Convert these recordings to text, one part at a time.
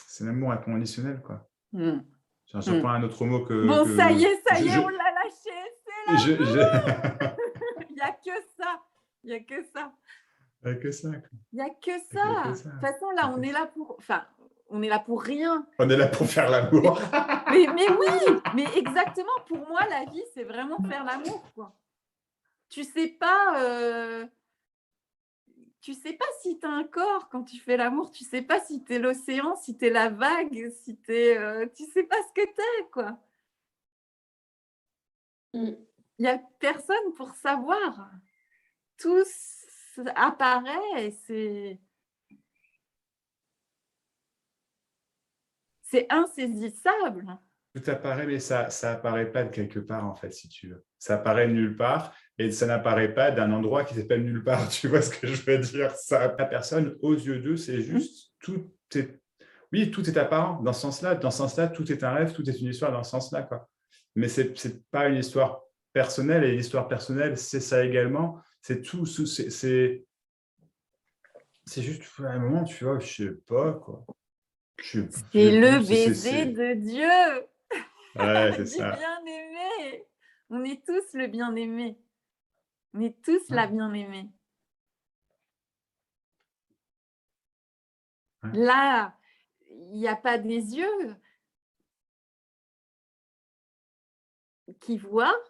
c'est l'amour inconditionnel, quoi. Mm. Genre, je reprends un autre mot Bon, que ça y est, on l'a lâché. C'est là. Il n'y a que ça. Il n'y a que ça. Il n'y a que ça. Il n'y a que Il y a ça. que De ça. toute façon, là, on est là pour... Enfin, on est là pour rien. On est là pour faire l'amour. Mais oui, mais exactement. Pour moi, la vie, c'est vraiment faire l'amour, quoi. Tu sais pas... Tu sais pas si tu as un corps quand tu fais l'amour, tu sais pas si tu es l'océan, si tu es la vague, si tu es... tu sais pas ce que tu es, quoi. Il n'y a personne pour savoir. Tout apparaît et c'est insaisissable. Tout apparaît, mais ça apparaît pas de quelque part, en fait, si tu veux. Ça apparaît de nulle part et ça n'apparaît pas d'un endroit qui s'appelle nulle part. Tu vois ce que je veux dire? Ça, la personne, aux yeux d'eux, c'est juste tout est... Oui, tout est apparent dans ce sens-là. Dans ce sens-là, tout est un rêve, tout est une histoire dans ce sens-là, quoi. Mais c'est pas une histoire personnelle, et l'histoire personnelle, c'est ça également. C'est tout, c'est juste à un moment, tu vois, je sais pas, quoi. C'est le baiser de Dieu. Ouais, c'est Du ça. bien-aimé. On est tous le bien-aimé. On est tous la bien-aimée. Ouais. Là, il n'y a pas des yeux qui voient,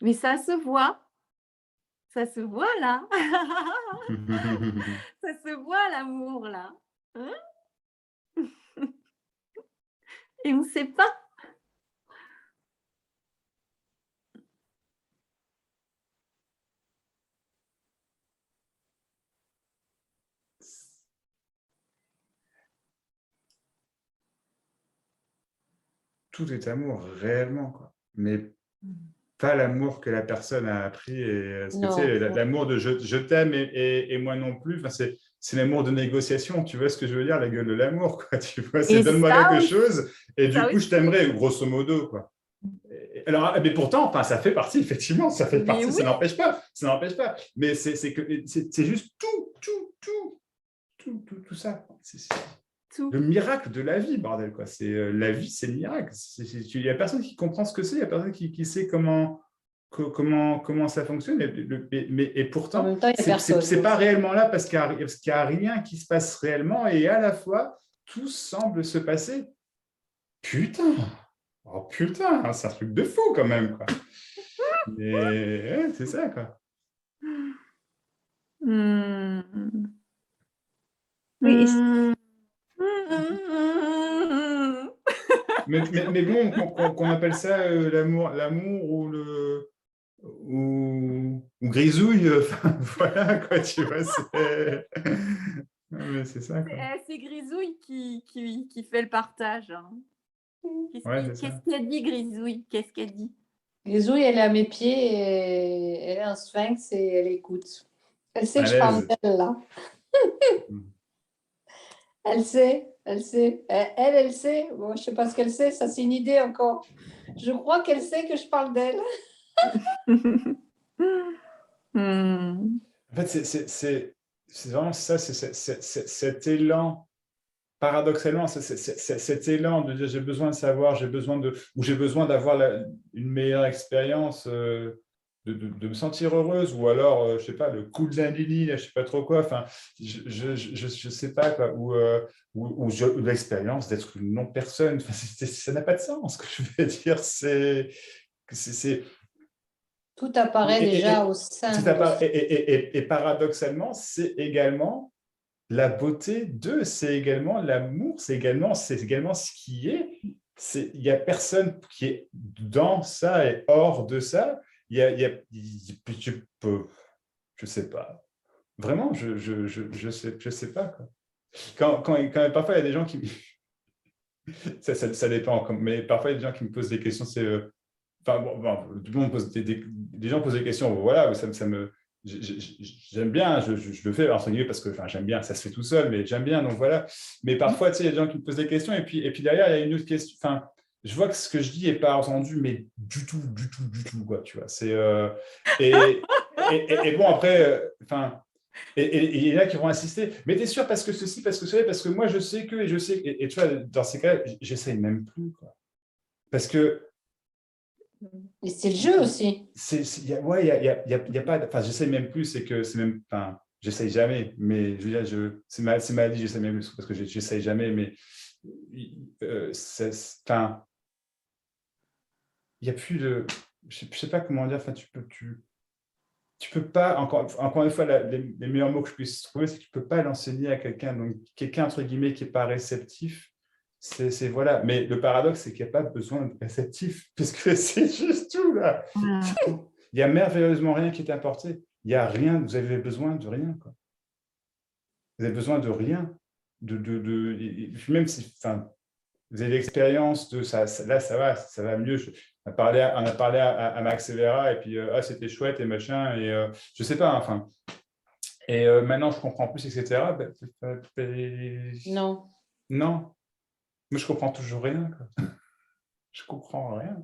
mais ça se voit. Ça se voit là. Ça se voit l'amour là. Hein? Et on ne sait pas. Tout est amour, réellement, quoi. Mais pas l'amour que la personne a appris. Tu sais, l'amour de je t'aime et moi non plus. Enfin, c'est l'amour de négociation. Tu vois ce que je veux dire, la gueule de l'amour, quoi. Tu vois, c'est donne-moi quelque chose et du coup, je t'aimerai, grosso modo, quoi. Alors, mais pourtant, enfin, ça fait partie, effectivement, ça fait partie, oui. Ça n'empêche pas. Mais c'est juste tout ça. Tout. Le miracle de la vie, bordel, quoi. La vie, c'est le miracle. Il n'y a personne qui comprend ce que c'est, il n'y a personne qui sait comment ça fonctionne. Et pourtant, c'est pas réellement là parce qu'il n'y a rien qui se passe réellement et à la fois, tout semble se passer. Putain! Oh putain, c'est un truc de fou quand même, quoi. Mais ouais, c'est ça, quoi. Oui, mais bon, qu'on appelle ça l'amour ou grisouille, voilà, quoi, tu vois, c'est ça, quoi. C'est Grisouille qui fait le partage. Hein. Qu'est-ce qu'elle dit, Grisouille? Qu'est-ce qu'elle dit? Grisouille, elle est à mes pieds, et elle est un sphinx et elle écoute. Elle sait que je parle d'elle, là. Elle sait. Elle sait. Bon, je ne sais pas ce qu'elle sait, ça c'est une idée encore. Je crois qu'elle sait que je parle d'elle. En fait, c'est vraiment ça, cet élan, paradoxalement, cet élan de dire j'ai besoin de savoir, j'ai besoin d'avoir une meilleure expérience, de me sentir heureuse, ou alors, je sais pas, le kundalini, je sais pas trop quoi, enfin, je sais pas quoi, ou l'expérience d'être une non-personne, enfin, ça n'a pas de sens, ce que je veux dire, tout apparaît déjà au sein. Et paradoxalement, c'est également la beauté c'est également l'amour, c'est également ce qui est. Il n'y a personne qui est dans ça et hors de ça. Tu peux, je sais pas. Vraiment, je sais pas, quoi. Quand parfois il y a des gens qui ça dépend, mais parfois il y a des gens qui me posent des questions, c'est enfin tout le monde pose des gens posent des questions, voilà, ça me j'aime bien, je le fais entre guillemets parce que j'aime bien, ça se fait tout seul, mais j'aime bien, donc voilà. Mais parfois, tu sais, il y a des gens qui me posent des questions et puis derrière, il y a une autre question. Enfin, je vois que ce que je dis n'est pas entendu, mais du tout, quoi, tu vois. Et bon, après, enfin, Et il y en a qui vont insister. Mais t'es sûr parce que ceci, parce que cela, parce que moi, je sais que, et je sais. Et tu vois, dans ces cas, j'essaye même plus, quoi. Parce que Et c'est le jeu aussi. ouais, il y a pas. Enfin, j'essaye même plus, c'est que c'est même. Enfin, j'essaye jamais, mais je veux dire, c'est ma vie, j'essaye même plus parce que j'essaye jamais, mais enfin, il n'y a plus de. Je sais pas comment dire, enfin, tu peux pas, encore une fois, les meilleurs mots que je puisse trouver, c'est que tu peux pas l'enseigner à quelqu'un. Donc, quelqu'un, entre guillemets, qui n'est pas réceptif, voilà. Mais le paradoxe, c'est qu'il n'y a pas besoin de réceptif, puisque c'est juste tout, là. Il n'y a merveilleusement rien qui est apporté. Il n'y a rien, vous avez besoin de rien, quoi. Vous avez besoin de rien. Même si, enfin, vous avez l'expérience de ça, là, ça va mieux. On a parlé à Max Severa, et puis c'était chouette et machin, et je sais pas, enfin. Et maintenant, je comprends plus, etc. Non. Non, moi, je comprends toujours rien, quoi. Je comprends rien.